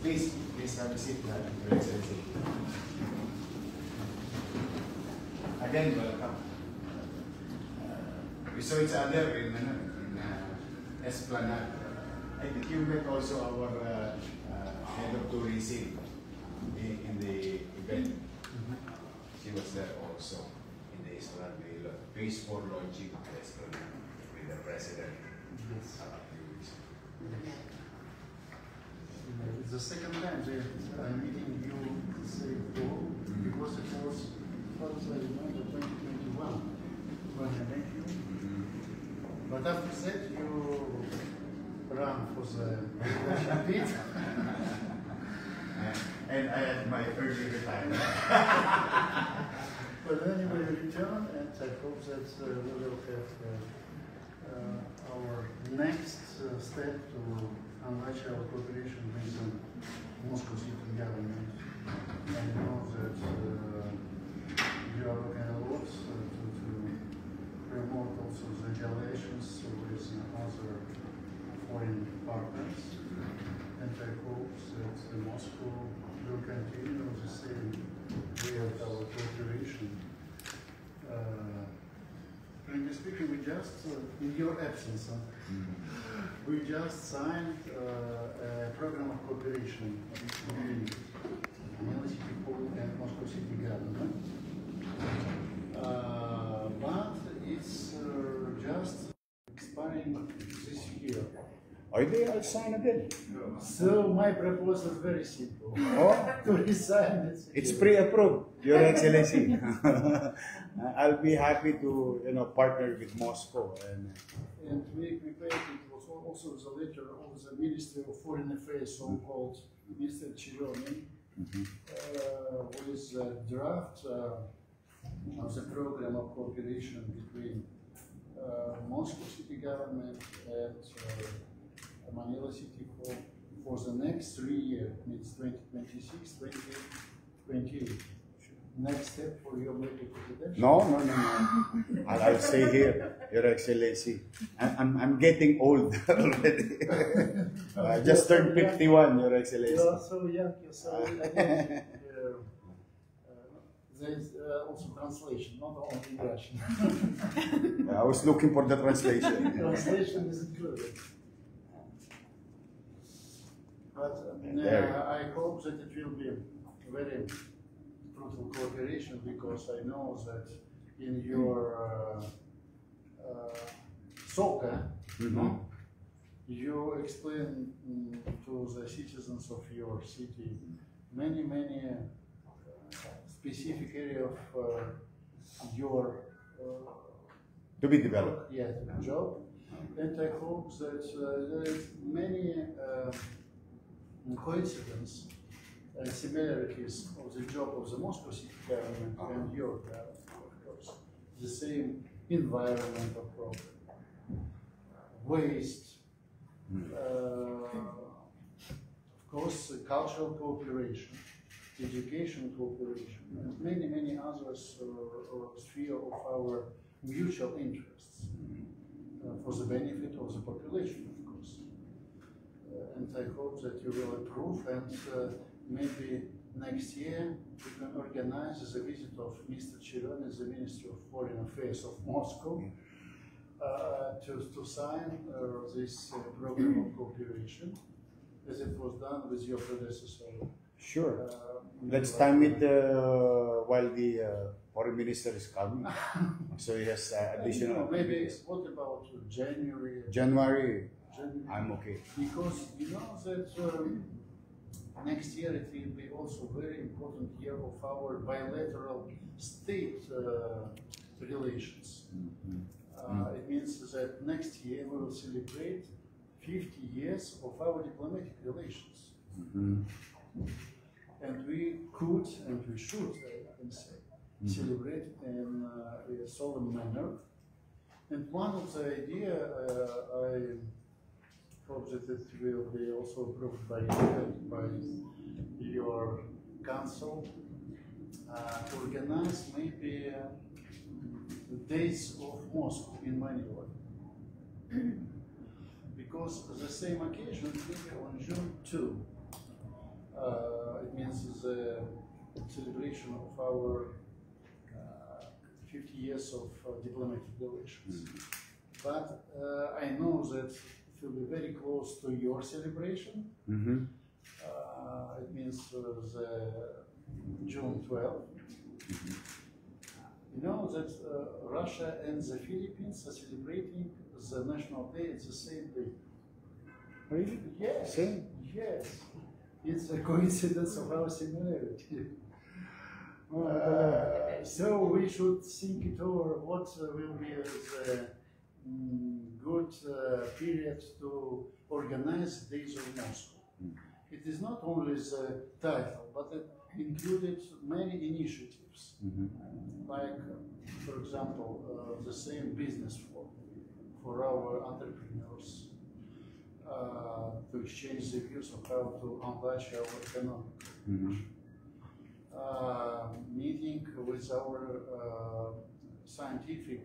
Please have a seat, Your Excellency. Again, welcome. We saw each other in Esplanade. I think you met also our head of tourism in the event. She was there also in the Esplanade, phase 4 launching of the Esplanade with the president. Yes. It's the second time that I'm meeting you because it was, as I remember, 2021 when I met you. But after that, you ran for the pit. And I had my early retirement. But anyway, we return, and I hope that we will have our next step to enlarge our cooperation with the Moscow City government. I know that you are working a lot to promote also the relations with other foreign partners, and I hope that Moscow will continue the same way of our cooperation. Frankly speaking, we just, in your absence, we just signed a program of cooperation between Manila City Port and Moscow City government. But it's just expiring this year. Are they outside again? So my proposal is very simple. Oh, To resign it. it's pre-approved, Your Excellency. I'll be happy to partner with Moscow And we prepared, it was also the letter of the Ministry of Foreign Affairs, so-called Mr. Chironin, with a draft of the program of cooperation between Moscow City government and Manila City for the next 3 years, means 2026, 2028. Next step for your medical credential? No. I'll stay here, Your Excellency. I'm getting old already. I just turned 51, Your Excellency. You are so young, you're so again, there's also translation, not only Russian. I was looking for the translation. Translation is included. But I hope that it will be very fruitful cooperation, because I know that in your SOCA, you explain to the citizens of your city many specific area of your To be developed. yes, job, and I hope that there is many coincidence and similarities of the job of the Moscow City government and your government, of course. The same environmental problem, waste, of course, cultural cooperation, education cooperation, and many others sphere of our mutual interests for the benefit of the population, of course. And I hope that you will approve, and maybe next year we can organize the visit of Mr. Chironin, the Minister of Foreign Affairs of Moscow, to sign this program of cooperation, as it was done with your predecessor. Sure. Let's time it while the foreign minister is coming. So he has additional. Maybe what about January? January. I'm okay. Because you know that next year it will be also very important year of our bilateral state relations. It means that next year we will celebrate 50 years of our diplomatic relations. And we could, and we should, I can say, celebrate in a solemn manner. And one of the ideas, I hope that it will be also approved by your council, to organize maybe the days of Moscow in Manila. because the same occasion will be on June 2. It means the celebration of our 50 years of diplomatic relations. But I know that it will be very close to your celebration. It means the June 12th. You know that Russia and the Philippines are celebrating the National Day at the same day. Really? Yes. Same? Yes. It's a coincidence of our similarity. So we should think it over what will be the good period to organize Days of Moscow. It is not only the title, but it included many initiatives, like, for example, the same business forum for our entrepreneurs to exchange the views of how to enlarge our economy. Meeting with our scientific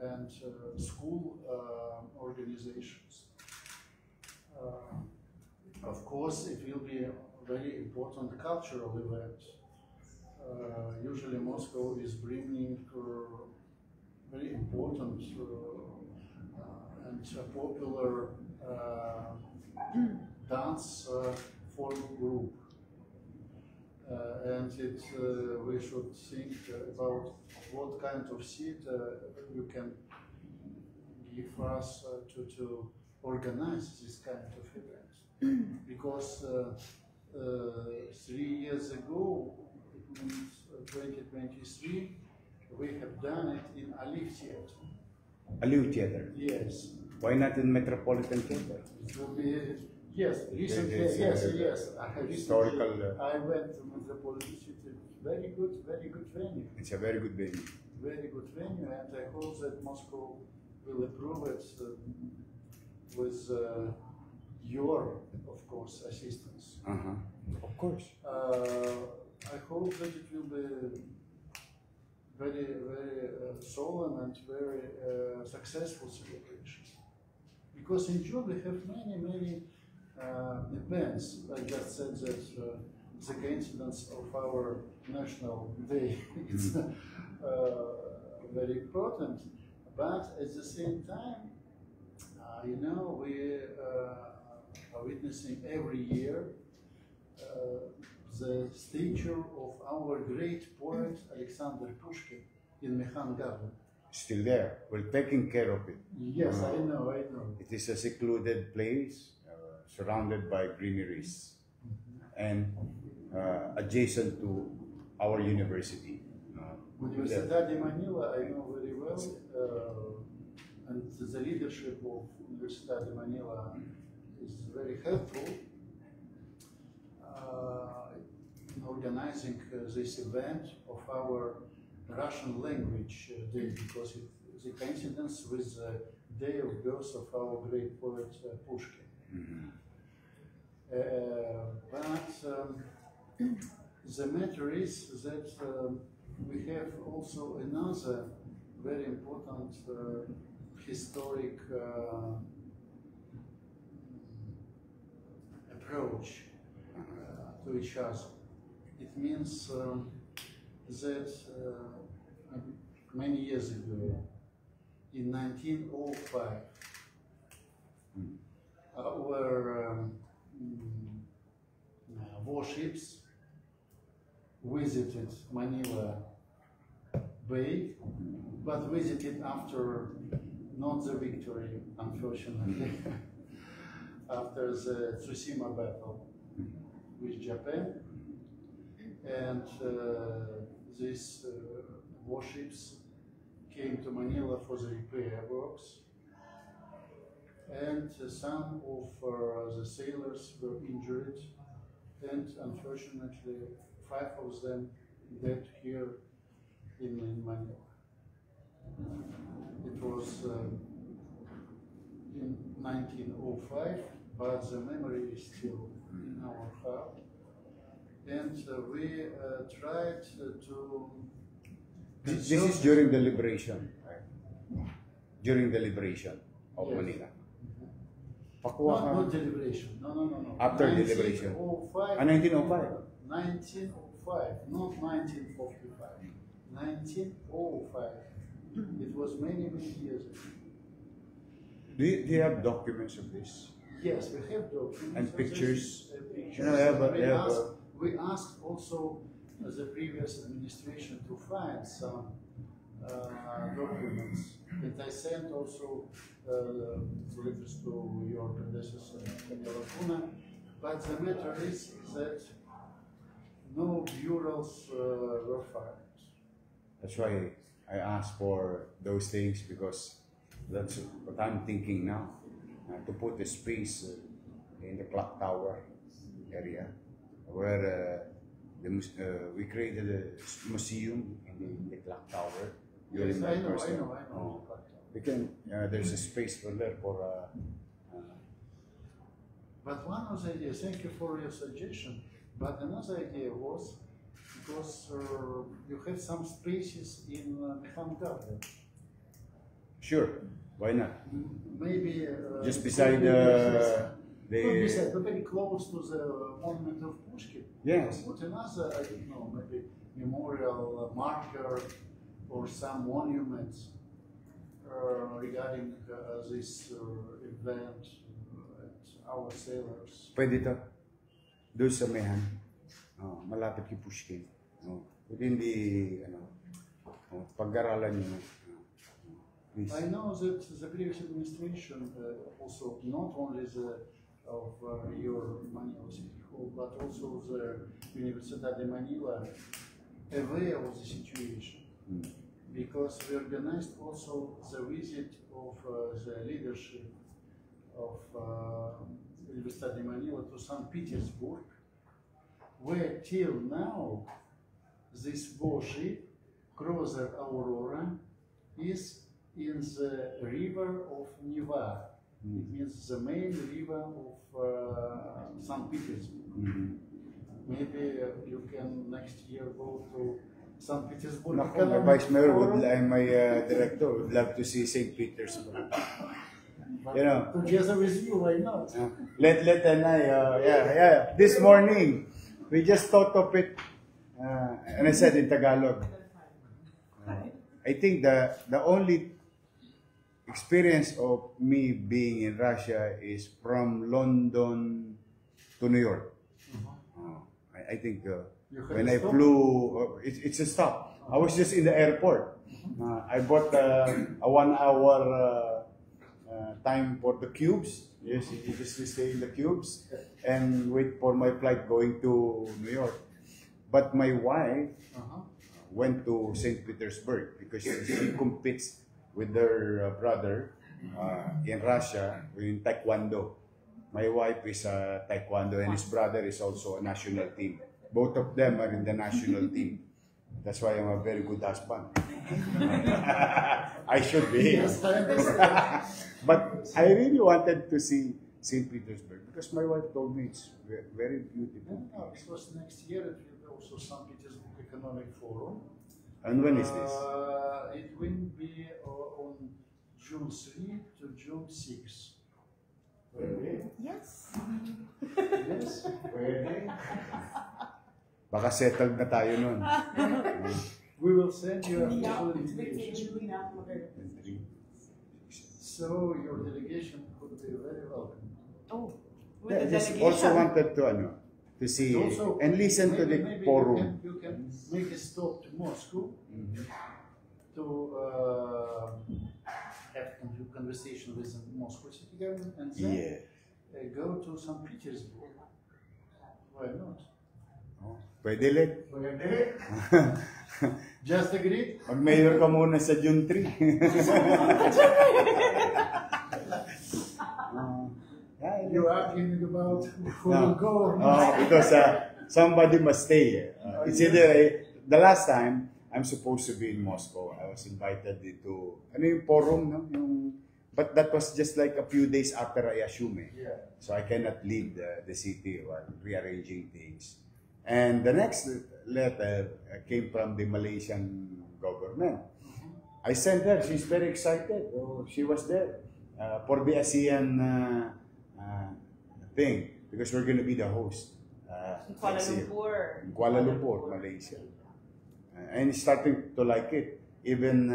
and school organizations. Of course, it will be a very important cultural event. Usually Moscow is bringing very important and popular dance form group. And we should think about what kind of seat you can give us to organize this kind of event. Because 3 years ago, it means 2023, we have done it in Aliv Theater. Aliv Theater? Yes. Why not in Metropolitan Theater? It will be, yes, recently, It is, yes. historical, I went to Metropolitan Theater. Very good venue. It's a very good venue. Very good venue, and I hope that Moscow will approve it with your, of course, assistance. Of course. I hope that it will be very solemn and very successful celebration. Because in June we have many events. I just said that the coincidence of our national day is very important, but at the same time, you know, we are witnessing every year the statue of our great poet Alexander Pushkin in Mekhan Garden. Still there. We're taking care of it. Yes, I know. It is a secluded place, surrounded by greeneries, and adjacent to our university. Universidad de Manila, I know very well, and the leadership of Universidad de Manila is very helpful in organizing this event of our Russian language day, because it's a coincidence with the day of birth of our great poet Pushkin. But the matter is that we have also another very important historic approach to each other. It means that many years ago, in 1905, our warships visited Manila Bay, but visited after not the victory, unfortunately, after the Tsushima battle with Japan. And these warships came to Manila for the repair works. And some of the sailors were injured, and unfortunately 5 of them died here in Manila. It was in 1905, but the memory is still in our heart. And we tried to... This is during the liberation, right? During the liberation of Manila. Pakuha ka. Not deliberation. No. After deliberation. 1905. 1905. 1905, not 1945. 1905. It was many years ago. Do you have documents of this? Yes, we have documents. And of pictures? this, pictures. You know, We asked also the previous administration to find some documents. And I sent also letters to your predecessor, Daniel Lacuna. But the matter is that no bureaus were filed. That's why I asked for those things, because that's what I'm thinking now. To put a space in the clock tower area where we created a museum in the clock tower. Yes, during I my know. first term. Oh. We can, there's a space for there for But one of the ideas, thank you for your suggestion, but another idea was, because you have some spaces in Mekhan Garden. sure, why not? Maybe Just beside could be the beside, very close to the monument of Pushkin. Yes. Put another, I don't know, maybe memorial marker or some monuments regarding this event and our sailors. pwede to. Doon sa Mehan. Malapit kay Pushkin. Within the pag-aralan nyo. Please. I know that the previous administration also not only of your Manila City Hall, but also the Universidad de Manila aware of the situation. Because we organized also the visit of the leadership of Universidad de Manila to St. Petersburg, where till now this warship, cruiser Aurora, is in the river of Neva. It means the main river of St. Petersburg. Maybe you can next year go to St. Petersburg. Naku, my vice mayor my director would love to see St. Petersburg. You know, Together with you, why not? let and I, this morning, we just thought of it, and I said in Tagalog, I think the only experience of me being in Russia is from London to New York. I think when I flew, it's a stop. I was just in the airport. I bought a 1 hour time for the cubes. Yes, you just stay in the cubes and wait for my flight going to New York. But my wife went to St. Petersburg because she competes with her brother in Russia in Taekwondo. My wife is a Taekwondo and his brother is also a national team. Both of them are in the national team. That's why I'm a very good husband. I should be. Yes, I understand. But I really wanted to see St. Petersburg because my wife told me it's very beautiful. No, it was next year. It will be also St. Petersburg Economic Forum. And when is this? It will be on June 3 to June 6. Yes. Yes. Pwede. Baka settled na tayo nun. We will send you a full invitation. So your delegation could be very welcome. Oh, with Yeah, the just delegation. also wanted to see Also, and listen to the maybe forum. You can make a stop to Moscow to have conversation with the Moscow city government and then Yeah. go to St. Petersburg. Why not? Pwede let. Just agreed? Mag-mayor ka muna sa June 3. You are arguing about who will go or not. Because somebody must stay. It's either the last time I'm supposed to be in Moscow. I was invited into yung forum, no? But that was just like a few days after I assumed. Yeah. So I cannot leave the city while rearranging things. And the next letter came from the Malaysian government. I sent her. She's very excited. Oh, she was there for the ASEAN thing because we're going to be the host In Kuala next year. Lumpur. In Kuala Lumpur, Malaysia. And he's starting to like it. Even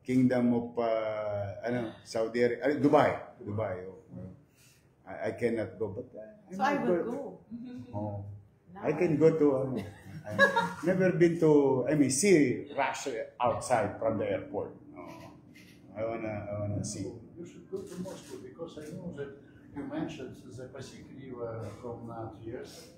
Kingdom of Saudi Arabia, Dubai. I cannot go, but So I will go. Oh, I can go to. I've never been to. I mean, see Russia outside from the airport. Oh, I wanna see. You should go to Moscow because I know that you mentioned the Pacific River from 2 years.